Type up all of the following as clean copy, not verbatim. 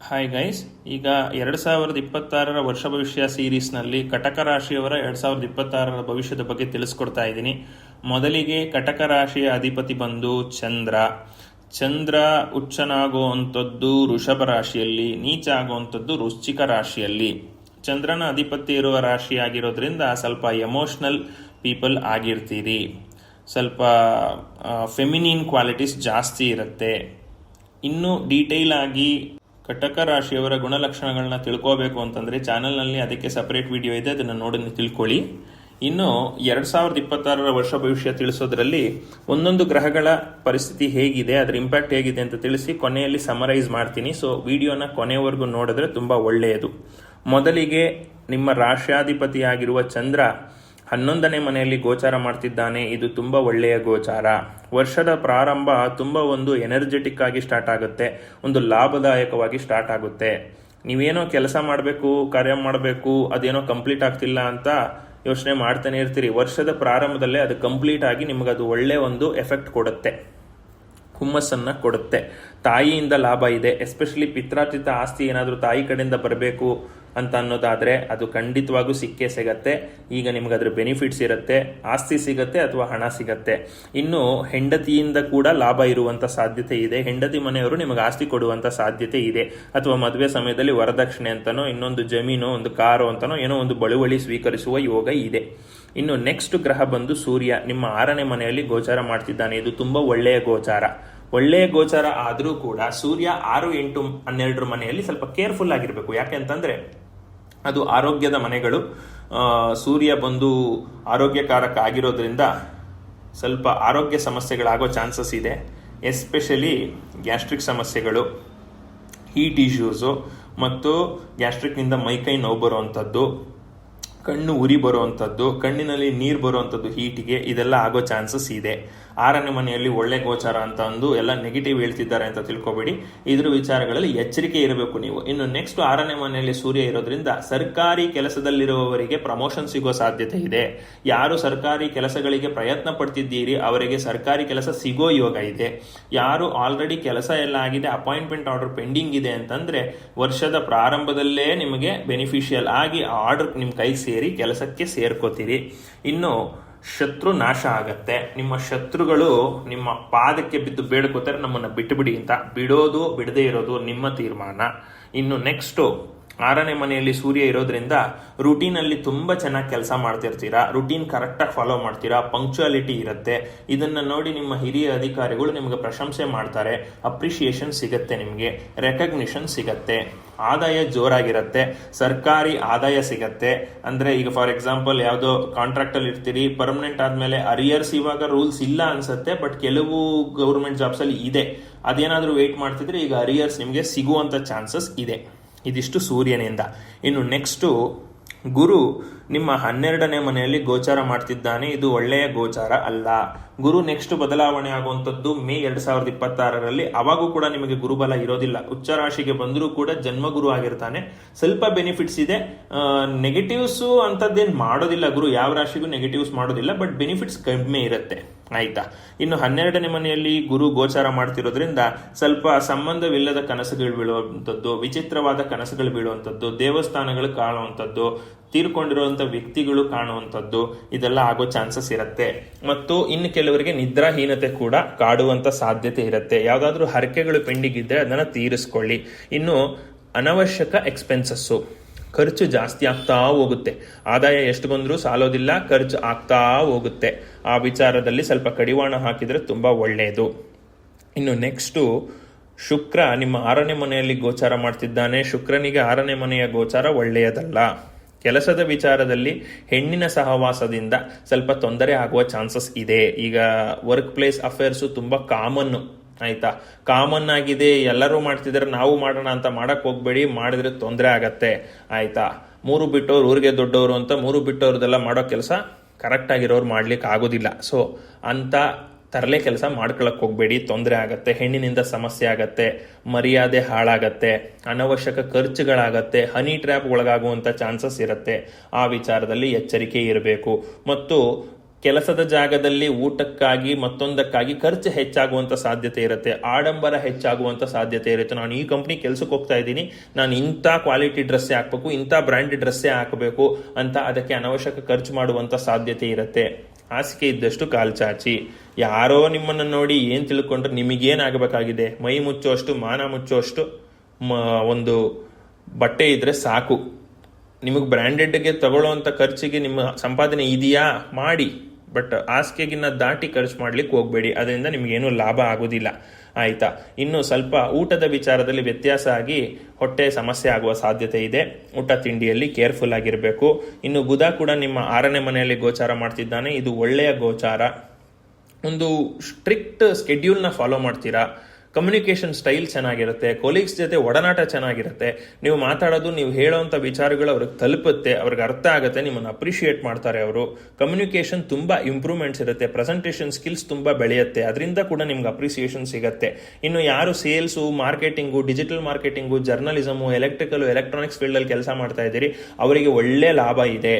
Hi guys, ಈಗ 2026 ವರ್ಷ ಭವಿಷ್ಯ ಸೀರೀಸ್ನಲ್ಲಿ ಕಟಕ ರಾಶಿಯವರ 2026 ಭವಿಷ್ಯದ ಬಗ್ಗೆ ತಿಳಿಸ್ಕೊಡ್ತಾ ಇದ್ದೀನಿ. ಮೊದಲಿಗೆ ಕಟಕ ರಾಶಿಯ ಅಧಿಪತಿ ಬಂದು ಚಂದ್ರ ಉಚ್ಚನಾಗುವಂಥದ್ದು ವೃಷಭ ರಾಶಿಯಲ್ಲಿ, ನೀಚ ಆಗುವಂಥದ್ದು ವೃಶ್ಚಿಕ ರಾಶಿಯಲ್ಲಿ. ಚಂದ್ರನ ಅಧಿಪತಿ ಇರುವ ರಾಶಿಯಾಗಿರೋದ್ರಿಂದ ಸ್ವಲ್ಪ ಎಮೋಷ್ನಲ್ ಪೀಪಲ್ ಆಗಿರ್ತೀರಿ, ಸ್ವಲ್ಪ ಫೆಮಿನಿನ್ ಕ್ವಾಲಿಟೀಸ್ ಜಾಸ್ತಿ ಇರುತ್ತೆ. ಇನ್ನು ಡೀಟೇಲ್ ಆಗಿ ಕಟಕ ರಾಶಿಯವರ ಗುಣಲಕ್ಷಣಗಳನ್ನ ತಿಳ್ಕೋಬೇಕು ಅಂತಂದರೆ ಚಾನಲ್ನಲ್ಲಿ ಅದಕ್ಕೆ ಸಪರೇಟ್ ವಿಡಿಯೋ ಇದೆ, ಅದನ್ನು ನೋಡಿ ತಿಳ್ಕೊಳ್ಳಿ. ಇನ್ನು 2026 ವರ್ಷ ಭವಿಷ್ಯ ತಿಳಿಸೋದ್ರಲ್ಲಿ ಒಂದೊಂದು ಗ್ರಹಗಳ ಪರಿಸ್ಥಿತಿ ಹೇಗಿದೆ, ಅದರ ಇಂಪ್ಯಾಕ್ಟ್ ಹೇಗಿದೆ ಅಂತ ತಿಳಿಸಿ ಕೊನೆಯಲ್ಲಿ ಸಮರೈಸ್ ಮಾಡ್ತೀನಿ. ಸೊ ವಿಡಿಯೋನ ಕೊನೆಯವರೆಗೂ ನೋಡಿದ್ರೆ ತುಂಬ ಒಳ್ಳೆಯದು. ಮೊದಲಿಗೆ ನಿಮ್ಮ ರಾಶ್ಯಾಧಿಪತಿಯಾಗಿರುವ ಚಂದ್ರ 11ನೇ ಮನೆಯಲ್ಲಿ ಗೋಚಾರ ಮಾಡ್ತಿದ್ದಾನೆ. ಇದು ತುಂಬ ಒಳ್ಳೆಯ ಗೋಚಾರ. ವರ್ಷದ ಪ್ರಾರಂಭ ತುಂಬ ಒಂದು ಎನರ್ಜೆಟಿಕ್ ಆಗಿ ಸ್ಟಾರ್ಟ್ ಆಗುತ್ತೆ, ಒಂದು ಲಾಭದಾಯಕವಾಗಿ ಸ್ಟಾರ್ಟ್ ಆಗುತ್ತೆ. ನೀವೇನೋ ಕೆಲಸ ಮಾಡಬೇಕು, ಕಾರ್ಯ ಮಾಡಬೇಕು, ಅದೇನೋ ಕಂಪ್ಲೀಟ್ ಆಗ್ತಿಲ್ಲ ಅಂತ ಯೋಚನೆ ಮಾಡ್ತಾನೆ ಇರ್ತೀರಿ. ವರ್ಷದ ಪ್ರಾರಂಭದಲ್ಲೇ ಅದು ಕಂಪ್ಲೀಟ್ ಆಗಿ ನಿಮಗದು ಒಳ್ಳೆ ಒಂದು ಎಫೆಕ್ಟ್ ಕೊಡುತ್ತೆ, ಹುಮ್ಮಸ್ಸನ್ನು ಕೊಡುತ್ತೆ. ತಾಯಿಯಿಂದ ಲಾಭ ಇದೆ, ಎಸ್ಪೆಷಲಿ ಪಿತ್ರಾರ್ಜಿತ ಆಸ್ತಿ ಏನಾದರೂ ತಾಯಿ ಕಡೆಯಿಂದ ಬರಬೇಕು ಅಂತ ಅನ್ನೋದಾದರೆ ಅದು ಖಂಡಿತವಾಗೂ ಸಿಕ್ಕೇ ಸಿಗತ್ತೆ. ಈಗ ನಿಮ್ಗೆ ಅದ್ರ ಬೆನಿಫಿಟ್ಸ್ ಇರುತ್ತೆ, ಆಸ್ತಿ ಸಿಗತ್ತೆ ಅಥವಾ ಹಣ ಸಿಗತ್ತೆ. ಇನ್ನು ಹೆಂಡತಿಯಿಂದ ಕೂಡ ಲಾಭ ಇರುವಂಥ ಸಾಧ್ಯತೆ ಇದೆ. ಹೆಂಡತಿ ಮನೆಯವರು ನಿಮಗೆ ಆಸ್ತಿ ಕೊಡುವಂಥ ಸಾಧ್ಯತೆ ಇದೆ, ಅಥವಾ ಮದುವೆ ಸಮಯದಲ್ಲಿ ವರದಕ್ಷಿಣೆ ಅಂತನೋ, ಇನ್ನೊಂದು ಜಮೀನು, ಒಂದು ಕಾರು ಅಂತನೋ ಏನೋ ಒಂದು ಬಳುವಳಿ ಸ್ವೀಕರಿಸುವ ಯೋಗ ಇದೆ. ಇನ್ನು ನೆಕ್ಸ್ಟ್ ಗ್ರಹ ಬಂದು ಸೂರ್ಯ ನಿಮ್ಮ 6ನೇ ಮನೆಯಲ್ಲಿ ಗೋಚಾರ ಮಾಡ್ತಿದ್ದಾನೆ. ಇದು ತುಂಬ ಒಳ್ಳೆಯ ಗೋಚಾರ. ಒಳ್ಳೆಯ ಗೋಚಾರ ಆದರೂ ಕೂಡ ಸೂರ್ಯ 6, 8, 12 ಮನೆಯಲ್ಲಿ ಸ್ವಲ್ಪ ಕೇರ್ಫುಲ್ ಆಗಿರಬೇಕು. ಯಾಕೆ ಅಂತಂದರೆ ಅದು ಆರೋಗ್ಯದ ಮನೆಗಳು. ಸೂರ್ಯ ಬಂದು ಆರೋಗ್ಯಕಾರಕ ಆಗಿರೋದ್ರಿಂದ ಸ್ವಲ್ಪ ಆರೋಗ್ಯ ಸಮಸ್ಯೆಗಳಾಗೋ ಚಾನ್ಸಸ್ ಇದೆ. ಎಸ್ಪೆಷಲಿ ಗ್ಯಾಸ್ಟ್ರಿಕ್ ಸಮಸ್ಯೆಗಳು, ಹೀಟ್ ಇಶ್ಯೂಸು, ಮತ್ತು ಗ್ಯಾಸ್ಟ್ರಿಕ್ನಿಂದ ಮೈಕೈ ನೋವು ಬರುವಂಥದ್ದು, ಕಣ್ಣು ಉರಿ ಬರುವಂಥದ್ದು, ಕಣ್ಣಿನಲ್ಲಿ ನೀರು ಬರುವಂಥದ್ದು ಹೀಟಿಗೆ, ಇದೆಲ್ಲ ಆಗೋ ಚಾನ್ಸಸ್ ಇದೆ. 6ನೇ ಮನೆಯಲ್ಲಿ ಒಳ್ಳೆ ಗೋಚಾರ ಅಂತ ಅಂದು ಎಲ್ಲ ನೆಗೆಟಿವ್ ಹೇಳ್ತಿದ್ದಾರೆ ಅಂತ ತಿಳ್ಕೊಬೇಡಿ. ಇದ್ರ ವಿಚಾರಗಳಲ್ಲಿ ಎಚ್ಚರಿಕೆ ಇರಬೇಕು ನೀವು. ಇನ್ನು ನೆಕ್ಸ್ಟ್ 6ನೇ ಮನೆಯಲ್ಲಿ ಸೂರ್ಯ ಇರೋದ್ರಿಂದ ಸರ್ಕಾರಿ ಕೆಲಸದಲ್ಲಿರುವವರಿಗೆ ಪ್ರಮೋಷನ್ ಸಿಗೋ ಸಾಧ್ಯತೆ ಇದೆ. ಯಾರು ಸರ್ಕಾರಿ ಕೆಲಸಗಳಿಗೆ ಪ್ರಯತ್ನ ಪಡ್ತಿದ್ದೀರಿ ಅವರಿಗೆ ಸರ್ಕಾರಿ ಕೆಲಸ ಸಿಗೋ ಯೋಗ ಇದೆ. ಯಾರು ಆಲ್ರೆಡಿ ಕೆಲಸ ಎಲ್ಲ ಆಗಿದೆ, ಅಪಾಯಿಂಟ್ಮೆಂಟ್ ಆರ್ಡರ್ ಪೆಂಡಿಂಗ್ ಇದೆ ಅಂತಂದ್ರೆ ವರ್ಷದ ಪ್ರಾರಂಭದಲ್ಲೇ ನಿಮಗೆ ಬೆನಿಫಿಷಿಯಲ್ ಆಗಿ ಆರ್ಡರ್ ನಿಮ್ಮ ಕೈಗೆ ಸೇರಿ ಕೆಲಸಕ್ಕೆ ಸೇರ್ಕೋತೀರಿ. ಇನ್ನು ಶತ್ರು ನಾಶ ಆಗತ್ತೆ. ನಿಮ್ಮ ಶತ್ರುಗಳು ನಿಮ್ಮ ಪಾದಕ್ಕೆ ಬಿದ್ದು ಬೇಡ್ಕೋತಾರೆ, ನಮ್ಮನ್ನು ಬಿಟ್ಟುಬಿಡಿ ಅಂತ. ಬಿಡೋದು ಬಿಡದೇ ಇರೋದು ನಿಮ್ಮ ತೀರ್ಮಾನ. ಇನ್ನು ನೆಕ್ಸ್ಟು 6ನೇ ಮನೆಯಲ್ಲಿ ಸೂರ್ಯ ಇರೋದ್ರಿಂದ ರುಟೀನಲ್ಲಿ ತುಂಬ ಚೆನ್ನಾಗಿ ಕೆಲಸ ಮಾಡ್ತಿರ್ತೀರಾ, ರುಟೀನ್ ಕರೆಕ್ಟಾಗಿ ಫಾಲೋ ಮಾಡ್ತೀರಾ, ಪಂಕ್ಚುಯಾಲಿಟಿ ಇರುತ್ತೆ. ಇದನ್ನು ನೋಡಿ ನಿಮ್ಮ ಹಿರಿಯ ಅಧಿಕಾರಿಗಳು ನಿಮಗೆ ಪ್ರಶಂಸೆ ಮಾಡ್ತಾರೆ, ಅಪ್ರಿಷಿಯೇಷನ್ ಸಿಗತ್ತೆ, ನಿಮಗೆ ರೆಕಗ್ನಿಷನ್ ಸಿಗತ್ತೆ. ಆದಾಯ ಜೋರಾಗಿರುತ್ತೆ, ಸರ್ಕಾರಿ ಆದಾಯ ಸಿಗತ್ತೆ. ಅಂದರೆ ಈಗ ಫಾರ್ ಎಕ್ಸಾಂಪಲ್ ಯಾವುದೋ ಕಾಂಟ್ರಾಕ್ಟಲ್ಲಿ ಇರ್ತೀರಿ, ಪರ್ಮನೆಂಟ್ ಆದಮೇಲೆ ಅರಿಯರ್ಸ್ ಇವಾಗ ರೂಲ್ಸ್ ಇಲ್ಲ ಅನ್ಸುತ್ತೆ, ಬಟ್ ಕೆಲವು ಗೌರ್ಮೆಂಟ್ ಜಾಬ್ಸಲ್ಲಿ ಇದೆ. ಅದೇನಾದರೂ ವೆಯ್ಟ್ ಮಾಡ್ತಿದ್ರೆ ಈಗ ಅರಿಯರ್ಸ್ ನಿಮಗೆ ಸಿಗುವಂಥ ಚಾನ್ಸಸ್ ಇದೆ. ಇದಿಷ್ಟು ಸೂರ್ಯನಿಂದ. ಇನ್ನು ನೆಕ್ಸ್ಟು ಗುರು ನಿಮ್ಮ 12ನೇ ಮನೆಯಲ್ಲಿ ಗೋಚಾರ ಮಾಡ್ತಿದ್ದಾನೆ. ಇದು ಒಳ್ಳೆಯ ಗೋಚಾರ ಅಲ್ಲ. ಗುರು ನೆಕ್ಸ್ಟ್ ಬದಲಾವಣೆ ಆಗುವಂಥದ್ದು ಮೇ 2026ರಲ್ಲಿ. ಅವಾಗೂ ಕೂಡ ನಿಮಗೆ ಗುರುಬಲ ಇರೋದಿಲ್ಲ. ಉಚ್ಚ ರಾಶಿಗೆ ಬಂದರೂ ಕೂಡ ಜನ್ಮಗುರು ಆಗಿರ್ತಾನೆ. ಸ್ವಲ್ಪ ಬೆನಿಫಿಟ್ಸ್ ಇದೆ, ನೆಗೆಟಿವ್ಸು ಅಂಥದ್ದೇನು ಮಾಡೋದಿಲ್ಲ. ಗುರು ಯಾವ ರಾಶಿಗೂ ನೆಗೆಟಿವ್ಸ್ ಮಾಡೋದಿಲ್ಲ, ಬಟ್ ಬೆನಿಫಿಟ್ಸ್ ಕಡಿಮೆ ಇರುತ್ತೆ. ಆಯ್ತಾ? ಇನ್ನು 12ನೇ ಮನೆಯಲ್ಲಿ ಗುರು ಗೋಚಾರ ಮಾಡ್ತಿರೋದ್ರಿಂದ ಸ್ವಲ್ಪ ಸಂಬಂಧವಿಲ್ಲದ ಕನಸುಗಳು ಬೀಳುವಂಥದ್ದು, ವಿಚಿತ್ರವಾದ ಕನಸುಗಳು ಬೀಳುವಂಥದ್ದು, ದೇವಸ್ಥಾನಗಳು ಕಾಣುವಂಥದ್ದು, ತೀರ್ಕೊಂಡಿರುವಂಥ ವ್ಯಕ್ತಿಗಳು ಕಾಣುವಂಥದ್ದು, ಇದೆಲ್ಲ ಆಗೋ ಚಾನ್ಸಸ್ ಇರುತ್ತೆ. ಮತ್ತು ಇನ್ನು ಕೆಲವರಿಗೆ ನಿದ್ರಾಹೀನತೆ ಕೂಡ ಕಾಡುವಂಥ ಸಾಧ್ಯತೆ ಇರುತ್ತೆ. ಯಾವುದಾದ್ರೂ ಹರಕೆಗಳು ಪೆಂಡಿಂಗ್ ಇದ್ದರೆ ಅದನ್ನು ತೀರಿಸ್ಕೊಳ್ಳಿ. ಇನ್ನು ಅನವಶ್ಯಕ ಎಕ್ಸ್ಪೆನ್ಸಸ್ಸು, ಖರ್ಚು ಜಾಸ್ತಿ ಆಗ್ತಾ ಹೋಗುತ್ತೆ. ಆದಾಯ ಎಷ್ಟು ಬಂದರೂ ಸಾಲೋದಿಲ್ಲ, ಖರ್ಚು ಆಗ್ತಾ ಹೋಗುತ್ತೆ. ಆ ವಿಚಾರದಲ್ಲಿ ಸ್ವಲ್ಪ ಕಡಿವಾಣ ಹಾಕಿದರೆ ತುಂಬ ಒಳ್ಳೆಯದು. ಇನ್ನು ನೆಕ್ಸ್ಟು ಶುಕ್ರ ನಿಮ್ಮ 6ನೇ ಮನೆಯಲ್ಲಿ ಗೋಚಾರ ಮಾಡ್ತಿದ್ದಾನೆ. ಶುಕ್ರನಿಗೆ 6ನೇ ಮನೆಯ ಗೋಚಾರ ಒಳ್ಳೆಯದಲ್ಲ. ಕೆಲಸದ ವಿಚಾರದಲ್ಲಿ ಹೆಣ್ಣಿನ ಸಹವಾಸದಿಂದ ಸ್ವಲ್ಪ ತೊಂದರೆ ಆಗುವ ಚಾನ್ಸಸ್ ಇದೆ. ಈಗ ವರ್ಕ್ ಪ್ಲೇಸ್ ಅಫೇರ್ಸು ತುಂಬ ಕಾಮನ್ನು, ಆಯ್ತಾ? ಕಾಮನ್ ಆಗಿದೆ, ಎಲ್ಲರೂ ಮಾಡ್ತಿದ್ದಾರೆ, ನಾವು ಮಾಡೋಣ ಅಂತ ಮಾಡಕ್ಕೆ ಹೋಗ್ಬೇಡಿ. ಮಾಡಿದ್ರೆ ತೊಂದರೆ ಆಗತ್ತೆ, ಆಯ್ತಾ? 3 ಬಿಟ್ಟವ್ರು ಊರಿಗೆ ದೊಡ್ಡವರು ಅಂತ 3 ಬಿಟ್ಟವ್ರದೆಲ್ಲ ಮಾಡೋ ಕೆಲಸ ಕರೆಕ್ಟಾಗಿರೋರು ಮಾಡ್ಲಿಕ್ಕೆ ಆಗೋದಿಲ್ಲ. ಸೊ ಅಂತ ತರಲೆ ಕೆಲಸ ಮಾಡ್ಕೊಳಕ್ಕೆ ಹೋಗ್ಬೇಡಿ, ತೊಂದರೆ ಆಗತ್ತೆ. ಹೆಣ್ಣಿನಿಂದ ಸಮಸ್ಯೆ ಆಗತ್ತೆ, ಮರ್ಯಾದೆ ಹಾಳಾಗತ್ತೆ, ಅನವಶ್ಯಕ ಖರ್ಚುಗಳಾಗತ್ತೆ, ಹನಿ ಟ್ರ್ಯಾಪ್ ಒಳಗಾಗುವಂಥ ಚಾನ್ಸಸ್ ಇರುತ್ತೆ. ಆ ವಿಚಾರದಲ್ಲಿ ಎಚ್ಚರಿಕೆ ಇರಬೇಕು. ಮತ್ತು ಕೆಲಸದ ಜಾಗದಲ್ಲಿ ಊಟಕ್ಕಾಗಿ ಮತ್ತೊಂದಕ್ಕಾಗಿ ಖರ್ಚು ಹೆಚ್ಚಾಗುವಂಥ ಸಾಧ್ಯತೆ ಇರುತ್ತೆ, ಆಡಂಬರ ಹೆಚ್ಚಾಗುವಂಥ ಸಾಧ್ಯತೆ ಇರುತ್ತೆ. ನಾನು ಈ ಕಂಪ್ನಿ ಕೆಲಸಕ್ಕೆ ಹೋಗ್ತಾ ಇದ್ದೀನಿ, ನಾನು ಇಂಥ ಕ್ವಾಲಿಟಿ ಡ್ರೆಸ್ಸೇ ಹಾಕಬೇಕು, ಇಂಥ ಬ್ರ್ಯಾಂಡ್ ಡ್ರೆಸ್ಸೇ ಹಾಕಬೇಕು ಅಂತ ಅದಕ್ಕೆ ಅನವಶ್ಯಕ ಖರ್ಚು ಮಾಡುವಂಥ ಸಾಧ್ಯತೆ ಇರುತ್ತೆ. ಹಾಸಿಗೆ ಇದ್ದಷ್ಟು ಕಾಲ್ಚಾಚಿ. ಯಾರೋ ನಿಮ್ಮನ್ನು ನೋಡಿ ಏನು ತಿಳ್ಕೊಂಡ್ರೆ ನಿಮಗೇನಾಗಬೇಕಾಗಿದೆ? ಮೈ ಮುಚ್ಚುವಷ್ಟು, ಮಾನ ಮುಚ್ಚುವಷ್ಟು ಒಂದು ಬಟ್ಟೆ ಇದ್ರೆ ಸಾಕು. ನಿಮಗೆ ಬ್ರ್ಯಾಂಡೆಡ್ಗೆ ತಗೊಳ್ಳೋವಂಥ ಖರ್ಚಿಗೆ ನಿಮ್ಮ ಸಂಪಾದನೆ ಇದೆಯಾ ಮಾಡಿ, ಬಟ್ ಹಾಸಿಗೆಗಿನ್ನ ದಾಟಿ ಖರ್ಚು ಮಾಡ್ಲಿಕ್ಕೆ ಹೋಗಬೇಡಿ, ಅದರಿಂದ ನಿಮಗೇನು ಲಾಭ ಆಗೋದಿಲ್ಲ. ಆಯಿತಾ? ಇನ್ನು ಸ್ವಲ್ಪ ಊಟದ ವಿಚಾರದಲ್ಲಿ ವ್ಯತ್ಯಾಸ ಆಗಿ ಹೊಟ್ಟೆ ಸಮಸ್ಯೆ ಆಗುವ ಸಾಧ್ಯತೆ ಇದೆ. ಊಟ ತಿಂಡಿಯಲ್ಲಿ ಕೇರ್ಫುಲ್ ಆಗಿರಬೇಕು. ಇನ್ನು ಬುಧ ಕೂಡ ನಿಮ್ಮ 6ನೇ ಮನೆಯಲ್ಲಿ ಗೋಚಾರ ಮಾಡ್ತಿದ್ದಾನೆ. ಇದು ಒಳ್ಳೆಯ ಗೋಚಾರ. ಒಂದು ಸ್ಟ್ರಿಕ್ಟ್ ಸ್ಕೆಡ್ಯೂಲ್ನ ಫಾಲೋ ಮಾಡ್ತೀರಾ, ಕಮ್ಯುನಿಕೇಷನ್ ಸ್ಟೈಲ್ ಚೆನ್ನಾಗಿರುತ್ತೆ, ಕೊಲೀಗ್ಸ್ ಜೊತೆ ಒಡನಾಟ ಚೆನ್ನಾಗಿರುತ್ತೆ, ನೀವು ಮಾತಾಡೋದು, ನೀವು ಹೇಳೋವಂಥ ವಿಚಾರಗಳು ಅವ್ರಿಗೆ ತಲುಪುತ್ತೆ, ಅವ್ರಿಗೆ ಅರ್ಥ ಆಗುತ್ತೆ, ನಿಮ್ಮನ್ನು ಅಪ್ರಿಷಿಯೇಟ್ ಮಾಡ್ತಾರೆ ಅವರು. ಕಮ್ಯುನಿಕೇಷನ್ ತುಂಬ ಇಂಪ್ರೂವ್ಮೆಂಟ್ಸ್ ಇರುತ್ತೆ, ಪ್ರೆಸೆಂಟೇಷನ್ ಸ್ಕಿಲ್ಸ್ ತುಂಬ ಬೆಳೆಯುತ್ತೆ, ಅದರಿಂದ ಕೂಡ ನಿಮ್ಗೆ ಅಪ್ರಿಸಿಯೇಷನ್ ಸಿಗುತ್ತೆ. ಇನ್ನು ಯಾರು sales, marketing, digital marketing, journalism, electrical, electronics ಫೀಲ್ಡಲ್ಲಿ ಕೆಲಸ ಮಾಡ್ತಾ ಇದ್ದೀರಿ, ಅವರಿಗೆ ಒಳ್ಳೆ ಲಾಭ ಇದೆ,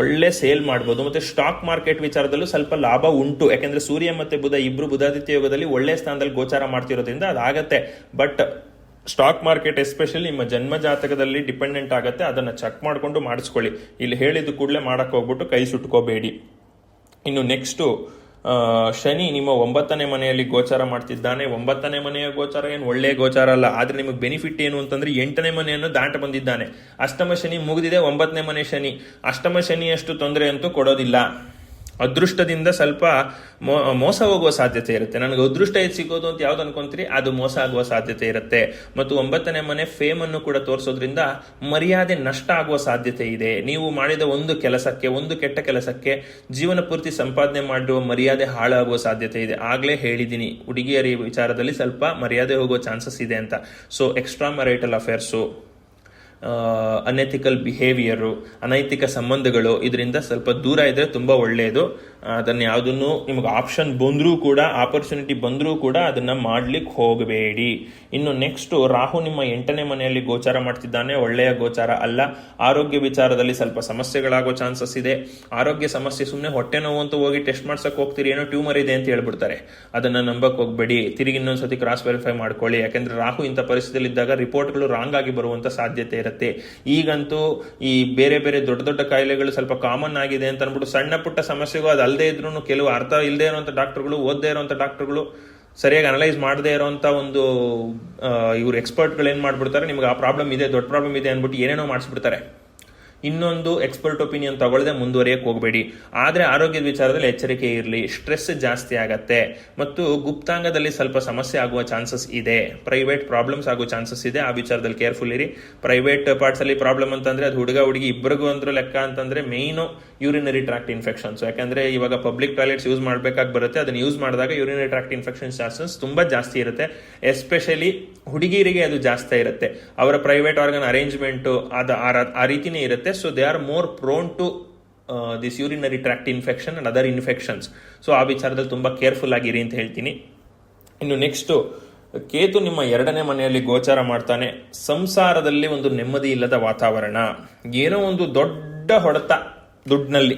ಒಳ್ಳೆ ಸೇಲ್ ಮಾಡ್ಬೋದು. ಮತ್ತೆ ಸ್ಟಾಕ್ ಮಾರ್ಕೆಟ್ ವಿಚಾರದಲ್ಲೂ ಸ್ವಲ್ಪ ಲಾಭ ಉಂಟು, ಯಾಕೆಂದ್ರೆ ಸೂರ್ಯ ಮತ್ತೆ ಬುಧ ಇಬ್ರು ಬುಧಾದಿತ್ಯ ಯೋಗದಲ್ಲಿ ಒಳ್ಳೆ ಸ್ಥಾನದಲ್ಲಿ ಗೋಚಾರ ಮಾಡ್ತಿರೋದ್ರಿಂದ ಅದಾಗತ್ತೆ. ಬಟ್ ಸ್ಟಾಕ್ ಮಾರ್ಕೆಟ್ ಎಸ್ಪೆಷಲಿ ನಿಮ್ಮ ಜನ್ಮ ಜಾತಕದಲ್ಲಿ ಡಿಪೆಂಡೆಂಟ್ ಆಗುತ್ತೆ, ಅದನ್ನ ಚೆಕ್ ಮಾಡ್ಕೊಂಡು ಮಾಡಿಸ್ಕೊಳ್ಳಿ. ಇಲ್ಲಿ ಹೇಳಿದ ಕೂಡಲೇ ಮಾಡಕ್ ಹೋಗ್ಬಿಟ್ಟು ಕೈ ಸುಟ್ಕೋಬೇಡಿ. ಇನ್ನು ನೆಕ್ಸ್ಟು ಶನಿ ನಿಮ್ಮ 9ನೇ ಮನೆಯಲ್ಲಿ ಗೋಚಾರ ಮಾಡ್ತಿದ್ದಾನೆ. 9ನೇ ಮನೆಯ ಗೋಚಾರ ಏನು ಒಳ್ಳೆಯ ಗೋಚಾರ ಅಲ್ಲ, ಆದ್ರೆ ನಿಮಗೆ ಬೆನಿಫಿಟ್ ಏನು ಅಂತಂದ್ರೆ 8ನೇ ಮನೆಯನ್ನು ದಾಟ ಬಂದಿದ್ದಾನೆ. ಅಷ್ಟಮ ಶನಿ ಮುಗಿದಿದೆ, 9ನೇ ಮನೆ ಶನಿ. ಅಷ್ಟಮ ಶನಿಯಷ್ಟು ತೊಂದರೆ ಅಂತೂ ಕೊಡೋದಿಲ್ಲ. ಅದೃಷ್ಟದಿಂದ ಸ್ವಲ್ಪ ಮೋಸ ಹೋಗುವ ಸಾಧ್ಯತೆ ಇರುತ್ತೆ. ನನಗೆ ಅದೃಷ್ಟ ಸಿಗೋದು ಅಂತ ಯಾವ್ದು ಅನ್ಕೊಂತೀರಿ, ಅದು ಮೋಸ ಆಗುವ ಸಾಧ್ಯತೆ ಇರುತ್ತೆ. ಮತ್ತು 9ನೇ ಮನೆ ಫೇಮ್ ಅನ್ನು ಕೂಡ ತೋರಿಸೋದ್ರಿಂದ ಮರ್ಯಾದೆ ನಷ್ಟ ಆಗುವ ಸಾಧ್ಯತೆ ಇದೆ. ನೀವು ಮಾಡಿದ ಒಂದು ಕೆಲಸಕ್ಕೆ, ಒಂದು ಕೆಟ್ಟ ಕೆಲಸಕ್ಕೆ ಜೀವನ ಪೂರ್ತಿ ಸಂಪಾದನೆ ಮಾಡುವ ಮರ್ಯಾದೆ ಹಾಳಾಗುವ ಸಾಧ್ಯತೆ ಇದೆ. ಆಗ್ಲೇ ಹೇಳಿದ್ದೀನಿ, ಹುಡುಗಿಯರ ವಿಚಾರದಲ್ಲಿ ಸ್ವಲ್ಪ ಮರ್ಯಾದೆ ಹೋಗುವ ಚಾನ್ಸಸ್ ಇದೆ ಅಂತ. So extra marital affairs, unethical behaviour, ಅನೈತಿಕ ಸಂಬಂಧಗಳು, ಇದರಿಂದ ಸ್ವಲ್ಪ ದೂರ ಇದ್ರೆ ತುಂಬಾ ಒಳ್ಳೆಯದು. ಅದನ್ನ ಯಾವುದನ್ನು ನಿಮಗೆ ಆಪ್ಷನ್ ಬಂದರೂ ಕೂಡ, ಆಪರ್ಚುನಿಟಿ ಬಂದರೂ ಕೂಡ ಅದನ್ನ ಮಾಡ್ಲಿಕ್ಕೆ ಹೋಗಬೇಡಿ. ಇನ್ನು ನೆಕ್ಸ್ಟ್ ರಾಹು ನಿಮ್ಮ 8ನೇ ಮನೆಯಲ್ಲಿ ಗೋಚಾರ ಮಾಡ್ತಿದ್ದಾನೆ. ಒಳ್ಳೆಯ ಗೋಚಾರ ಅಲ್ಲ. ಆರೋಗ್ಯ ವಿಚಾರದಲ್ಲಿ ಸ್ವಲ್ಪ ಸಮಸ್ಯೆಗಳಾಗೋ ಚಾನ್ಸಸ್ ಇದೆ. ಆರೋಗ್ಯ ಸಮಸ್ಯೆ ಸುಮ್ಮನೆ ಹೊಟ್ಟೆ ನೋವು ಅಂತ ಹೋಗಿ ಟೆಸ್ಟ್ ಮಾಡ್ಸಕ್ ಹೋಗ್ತೀರಿ, ಏನೋ ಟ್ಯೂಮರ್ ಇದೆ ಅಂತ ಹೇಳ್ಬಿಡ್ತಾರೆ, ಅದನ್ನ ನಂಬಕ್ ಹೋಗ್ಬೇಡಿ. ತಿರುಗಿ ಇನ್ನೊಂದ್ಸತಿ ಕ್ರಾಸ್ ವೆರಿಫೈ ಮಾಡ್ಕೊಳ್ಳಿ, ಯಾಕಂದ್ರೆ ರಾಹು ಇಂಥ ಪರಿಸ್ಥಿತಿಯಲ್ಲಿ ಇದ್ದಾಗ ರಿಪೋರ್ಟ್ಗಳು ರಾಂಗ್ ಆಗಿ ಬರುವಂತ ಸಾಧ್ಯತೆ ಇರುತ್ತೆ. ಈಗಂತೂ ಈ ಬೇರೆ ಬೇರೆ ದೊಡ್ಡ ದೊಡ್ಡ ಕಾಯಿಲೆಗಳು ಸ್ವಲ್ಪ ಕಾಮನ್ ಆಗಿದೆ ಅಂತ ಅನ್ಬಿಟ್ಟು ಸಣ್ಣ ಪುಟ್ಟ ಸಮಸ್ಯೆಗೂ ಅದು ಅಲ್ಲದೆ ಇದ್ರೂ ಕೆಲವು ಅರ್ಥ ಇಲ್ಲದೆ ಇರುವಂತ ಡಾಕ್ಟರ್ಗಳು, ಓದದೇ ಇರುವಂತ ಡಾಕ್ಟರ್ಗಳು, ಸರಿಯಾಗಿ ಅನಲೈಸ್ ಮಾಡದೇ ಇರುವಂತ ಒಂದು ಇವ್ರು ಎಕ್ಸ್ಪರ್ಟ್ಗಳು ಏನ್ ಮಾಡ್ಬಿಡ್ತಾರೆ, ನಿಮ್ಗೆ ಆ ಪ್ರಾಬ್ಲಮ್ ಇದೆ, ದೊಡ್ಡ ಪ್ರಾಬ್ಲಮ್ ಇದೆ ಅನ್ಬಿಟ್ಟು ಏನೇನೋ ಮಾಡಿಸ್ಬಿಡ್ತಾರೆ. ಇನ್ನೊಂದು ಎಕ್ಸ್ಪರ್ಟ್ ಒಪಿನಿಯನ್ ತಗೊಳ್ಳದೆ ಮುಂದುವರಿಯಕ್ಕೆ ಹೋಗಬೇಡಿ. ಆದರೆ ಆರೋಗ್ಯದ ವಿಚಾರದಲ್ಲಿ ಎಚ್ಚರಿಕೆ ಇರಲಿ. ಸ್ಟ್ರೆಸ್ ಜಾಸ್ತಿ ಆಗತ್ತೆ ಮತ್ತು ಗುಪ್ತಾಂಗದಲ್ಲಿ ಸ್ವಲ್ಪ ಸಮಸ್ಯೆ ಆಗುವ ಚಾನ್ಸಸ್ ಇದೆ. ಪ್ರೈವೇಟ್ ಪ್ರಾಬ್ಲಮ್ಸ್ ಆಗುವ ಚಾನ್ಸಸ್ ಇದೆ, ಆ ವಿಚಾರದಲ್ಲಿ ಕೇರ್ಫುಲ್ ಇರಿ. ಪ್ರೈವೇಟ್ ಪಾರ್ಟ್ಸ್ ಅಲ್ಲಿ ಪ್ರಾಬ್ಲಮ್ ಅಂತಂದ್ರೆ ಅದು ಹುಡುಗ ಹುಡುಗಿ ಇಬ್ಬರಿಗೂ ಅಂದ್ರೂ ಲೆಕ್ಕ ಅಂತಂದ್ರೆ ಮೇಯ್ನು ಯೂರಿನರಿ ಟ್ರಾಕ್ಟ್ ಇನ್ಫೆಕ್ಷನ್ಸ್. ಯಾಕಂದ್ರೆ ಇವಾಗ ಪಬ್ಲಿಕ್ ಟಾಯ್ಲೆಟ್ಸ್ ಯೂಸ್ ಮಾಡಬೇಕಾಗಿ ಬರುತ್ತೆ, ಅದನ್ನ ಯೂಸ್ ಮಾಡಿದಾಗ ಯೂರಿನರಿ ಟ್ರಾಕ್ಟ್ ಇನ್ಫೆಕ್ಷನ್ ಚಾನ್ಸಸ್ ತುಂಬಾ ಜಾಸ್ತಿ ಇರುತ್ತೆ. ಎಸ್ಪೆಷಲಿ ಹುಡುಗಿಯರಿಗೆ ಅದು ಜಾಸ್ತಿ ಇರುತ್ತೆ. ಅವರ ಪ್ರೈವೇಟ್ ಆರ್ಗನ್ ಅರೇಂಜ್ಮೆಂಟ್ ಆ ರೀತಿನೇ ಇರುತ್ತೆ. So they are more prone to this urinary tract infection and other infections. So ಆ ವಿಚಾರದಲ್ಲಿ ತುಂಬಾ ಕೇರ್ಫುಲ್ ಆಗಿರಿ ಅಂತ ಹೇಳ್ತೀನಿ. ಇನ್ನು ನೆಕ್ಸ್ಟ್ ಕೇತು ನಿಮ್ಮ 2ನೇ ಮನೆಯಲ್ಲಿ ಗೋಚಾರ ಮಾಡ್ತಾನೆ. ಸಂಸಾರದಲ್ಲಿ ಒಂದು ನೆಮ್ಮದಿ ಇಲ್ಲದ ವಾತಾವರಣ, ಏನೋ ಒಂದು ದೊಡ್ಡ ಹೊಡೆತ ದುಡ್ಡಿನಲ್ಲಿ,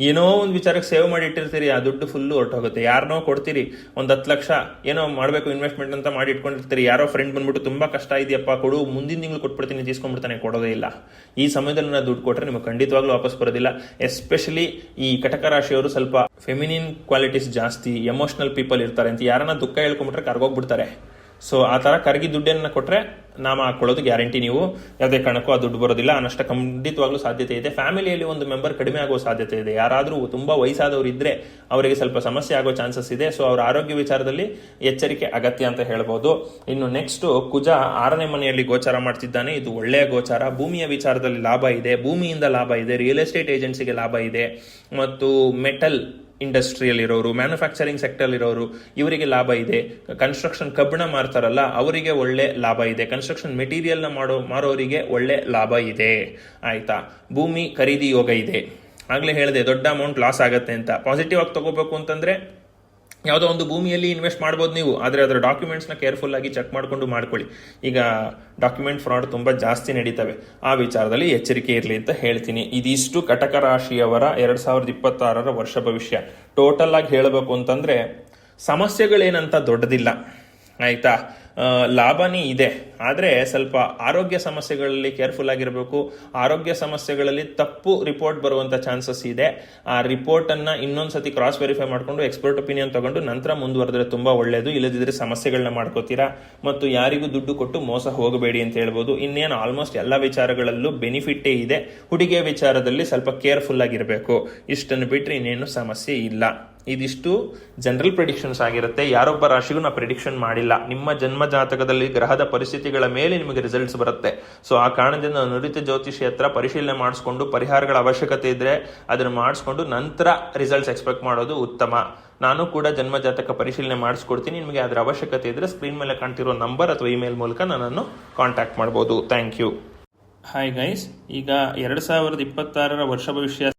ಏನೋ ಒಂದು ವಿಚಾರಕ್ಕೆ ಸೇವ್ ಮಾಡಿ ಇಟ್ಟಿರ್ತೀರಿ, ಆ ದುಡ್ಡು ಫುಲ್ಲು ಹೊರಟೋಗುತ್ತೆ. ಯಾರನೋ ಕೊಡ್ತೀರಿ ಒಂದು 10 ಲಕ್ಷ ಏನೋ ಮಾಡಬೇಕು ಇನ್ವೆಸ್ಟ್ಮೆಂಟ್ ಅಂತ ಮಾಡಿ ಇಟ್ಕೊಂಡಿರ್ತೀರಿ, ಯಾರೋ ಫ್ರೆಂಡ್ ಬಂದ್ಬಿಟ್ಟು ತುಂಬಾ ಕಷ್ಟ ಇದೆಯಪ್ಪ ಕೊಡು, ಮುಂದಿನ ತಿಂಗಳು ಕೊಟ್ಬಿಡ್ತೀನಿ, ತೀಸ್ಕೊಂಡ್ಬಿಡ್ತಾನೆ, ಕೊಡೋದೇ ಇಲ್ಲ. ಈ ಸಮಯದಲ್ಲಿ ನಾವು ದುಡ್ಡು ಕೊಟ್ಟರೆ ನಿಮಗೆ ಖಂಡಿತವಾಗ್ಲೂ ವಾಪಸ್ ಬರೋದಿಲ್ಲ. ಎಸ್ಪೆಷಲಿ ಈ ಕಟಕ ರಾಶಿಯವರು ಸ್ವಲ್ಪ ಫೆಮಿನಿನ್ ಕ್ವಾಲಿಟೀಸ್ ಜಾಸ್ತಿ, ಎಮೋಷನಲ್ ಪೀಪಲ್ ಇರ್ತಾರೆ ಅಂತ ಯಾರನ್ನ ದುಃಖ ಹೇಳ್ಕೊಂಡ್ಬಿಟ್ರೆ ಕರ್ಗೋಗ್ಬಿಡ್ತಾರೆ. ಸೊ ಆ ತರ ಕರಗಿ ದುಡ್ಡನ್ನ ಕೊಟ್ರೆ ನಾಮ ಹಾಕೊಳ್ಳೋದು ಗ್ಯಾರಂಟಿ, ನೀವು ಯಾವುದೇ ಕಾರಣಕ್ಕೂ ಆ ದುಡ್ಡು ಬರೋದಿಲ್ಲ. ಆ ನಷ್ಟ ಖಂಡಿತವಾಗ್ಲೂ ಸಾಧ್ಯತೆ ಇದೆ. ಫ್ಯಾಮಿಲಿಯಲ್ಲಿ ಒಂದು ಮೆಂಬರ್ ಕಡಿಮೆ ಆಗೋ ಸಾಧ್ಯತೆ ಇದೆ. ಯಾರಾದರೂ ತುಂಬಾ ವಯಸ್ಸಾದವರು ಇದ್ರೆ ಅವರಿಗೆ ಸ್ವಲ್ಪ ಸಮಸ್ಯೆ ಆಗೋ ಚಾನ್ಸಸ್ ಇದೆ. ಸೊ ಅವರ ಆರೋಗ್ಯ ವಿಚಾರದಲ್ಲಿ ಎಚ್ಚರಿಕೆ ಅಗತ್ಯ ಅಂತ ಹೇಳ್ಬೋದು. ಇನ್ನು ನೆಕ್ಸ್ಟ್ ಕುಜ 6ನೇ ಮನೆಯಲ್ಲಿ ಗೋಚಾರ ಮಾಡ್ತಿದ್ದಾನೆ. ಇದು ಒಳ್ಳೆಯ ಗೋಚಾರ. ಭೂಮಿಯ ವಿಚಾರದಲ್ಲಿ ಲಾಭ ಇದೆ, ಭೂಮಿಯಿಂದ ಲಾಭ ಇದೆ, ರಿಯಲ್ ಎಸ್ಟೇಟ್ ಏಜೆನ್ಸಿಗೆ ಲಾಭ ಇದೆ, ಮತ್ತು ಮೆಟಲ್ ಇಂಡಸ್ಟ್ರಿಯಲ್ಲಿ ಇರೋರು, ಮ್ಯಾನುಫ್ಯಾಕ್ಚರಿಂಗ್ ಸೆಕ್ಟರ್ ಇರೋರು ಇವರಿಗೆ ಲಾಭ ಇದೆ. ಕನ್ಸ್ಟ್ರಕ್ಷನ್ ಕಬ್ಬಣ ಮಾರ್ತಾರಲ್ಲ ಅವರಿಗೆ ಒಳ್ಳೆ ಲಾಭ ಇದೆ. ಕನ್ಸ್ಟ್ರಕ್ಷನ್ ಮೆಟೀರಿಯಲ್ ನ ಮಾರೋರಿಗೆ ಒಳ್ಳೆ ಲಾಭ ಇದೆ. ಆಯ್ತಾ? ಭೂಮಿ ಖರೀದಿ ಯೋಗ ಇದೆ. ಆಗ್ಲೇ ಹೇಳಿದೆ ದೊಡ್ಡ ಅಮೌಂಟ್ ಲಾಸ್ ಆಗತ್ತೆ ಅಂತ. ಪಾಸಿಟಿವ್ ಆಗಿ ತಗೋಬೇಕು ಅಂತಂದ್ರೆ ಯಾವುದೋ ಒಂದು ಭೂಮಿಯಲ್ಲಿ ಇನ್ವೆಸ್ಟ್ ಮಾಡ್ಬೋದು ನೀವು, ಆದರೆ ಅದರ ಡಾಕ್ಯುಮೆಂಟ್ಸ್ನ ಕೇರ್ಫುಲ್ ಆಗಿ ಚೆಕ್ ಮಾಡಿಕೊಂಡು ಮಾಡ್ಕೊಳ್ಳಿ. ಈಗ ಡಾಕ್ಯುಮೆಂಟ್ ಫ್ರಾಡ್ ತುಂಬ ಜಾಸ್ತಿ ನಡೀತವೆ, ಆ ವಿಚಾರದಲ್ಲಿ ಎಚ್ಚರಿಕೆ ಇರಲಿ ಅಂತ ಹೇಳ್ತೀನಿ. ಇದಿಷ್ಟು ಕಟಕ ರಾಶಿಯವರ 2026 ವರ್ಷ ಭವಿಷ್ಯ. ಟೋಟಲ್ ಆಗಿ ಹೇಳಬೇಕು ಅಂತಂದರೆ ಸಮಸ್ಯೆಗಳೇನಂತ ದೊಡ್ಡದಿಲ್ಲ, ಆಯಿತಾ. ಲಾಭನೇ ಇದೆ, ಆದರೆ ಸ್ವಲ್ಪ ಆರೋಗ್ಯ ಸಮಸ್ಯೆಗಳಲ್ಲಿ ಕೇರ್ಫುಲ್ ಆಗಿರಬೇಕು. ಆರೋಗ್ಯ ಸಮಸ್ಯೆಗಳಲ್ಲಿ ತಪ್ಪು ರಿಪೋರ್ಟ್ ಬರುವಂಥ ಚಾನ್ಸಸ್ ಇದೆ. ಆ ರಿಪೋರ್ಟನ್ನು ಇನ್ನೊಂದು ಸತಿ ಕ್ರಾಸ್ ವೆರಿಫೈ ಮಾಡಿಕೊಂಡು ಎಕ್ಸ್ಪರ್ಟ್ ಒಪಿನಿಯನ್ ತಗೊಂಡು ನಂತರ ಮುಂದುವರೆದ್ರೆ ತುಂಬ ಒಳ್ಳೆಯದು. ಇಲ್ಲದಿದ್ದರೆ ಸಮಸ್ಯೆಗಳನ್ನ ಮಾಡ್ಕೋತೀರಾ ಮತ್ತು ಯಾರಿಗೂ ದುಡ್ಡು ಕೊಟ್ಟು ಮೋಸ ಹೋಗಬೇಡಿ ಅಂತ ಹೇಳ್ಬೋದು. ಇನ್ನೇನು ಆಲ್ಮೋಸ್ಟ್ ಎಲ್ಲ ವಿಚಾರಗಳಲ್ಲೂ ಬೆನಿಫಿಟ್ಟೇ ಇದೆ. ಹುಡುಗಿಯ ವಿಚಾರದಲ್ಲಿ ಸ್ವಲ್ಪ ಕೇರ್ಫುಲ್ ಆಗಿರಬೇಕು. ಇಷ್ಟನ್ನು ಬಿಟ್ಟರೆ ಇನ್ನೇನು ಸಮಸ್ಯೆ ಇಲ್ಲ. ಇದಿಷ್ಟು ಜನರಲ್ ಪ್ರಿಡಿಕ್ಷನ್ಸ್ ಆಗಿರುತ್ತೆ. ಯಾರೊಬ್ಬ ರಾಶಿಗೂ ನಾವು ಪ್ರಿಡಿಕ್ಷನ್ ಮಾಡಿಲ್ಲ. ನಿಮ್ಮ ಜನ್ಮ ಜಾತಕದಲ್ಲಿ ಗ್ರಹದ ಪರಿಸ್ಥಿತಿಗಳ ಮೇಲೆ ನಿಮಗೆ ರಿಸಲ್ಟ್ಸ್ ಬರುತ್ತೆ. ಸೊ ಆ ಕಾರಣದಿಂದ ನುರಿತ ಜ್ಯೋತಿಷಿ ಹತ್ರ ಪರಿಶೀಲನೆ ಮಾಡಿಸ್ಕೊಂಡು ಪರಿಹಾರಗಳ ಅವಶ್ಯಕತೆ ಇದ್ರೆ ಅದನ್ನು ಮಾಡಿಸ್ಕೊಂಡು ನಂತರ ರಿಸಲ್ಟ್ಸ್ ಎಕ್ಸ್ಪೆಕ್ಟ್ ಮಾಡೋದು ಉತ್ತಮ. ನಾನು ಕೂಡ ಜನ್ಮ ಜಾತಕ ಪರಿಶೀಲನೆ ಮಾಡಿಸ್ಕೊಡ್ತೀನಿ. ನಿಮಗೆ ಅದರ ಅವಶ್ಯಕತೆ ಇದ್ರೆ ಸ್ಕ್ರೀನ್ ಮೇಲೆ ಕಾಣ್ತಿರೋ ನಂಬರ್ ಅಥವಾ ಇಮೇಲ್ ಮೂಲಕ ನನ್ನನ್ನು ಕಾಂಟ್ಯಾಕ್ಟ್ ಮಾಡ್ಬೋದು. Thank you. ಹಾಯ್ ಗೈಸ್, ಈಗ 2026 ವರ್ಷ ಭವಿಷ್ಯ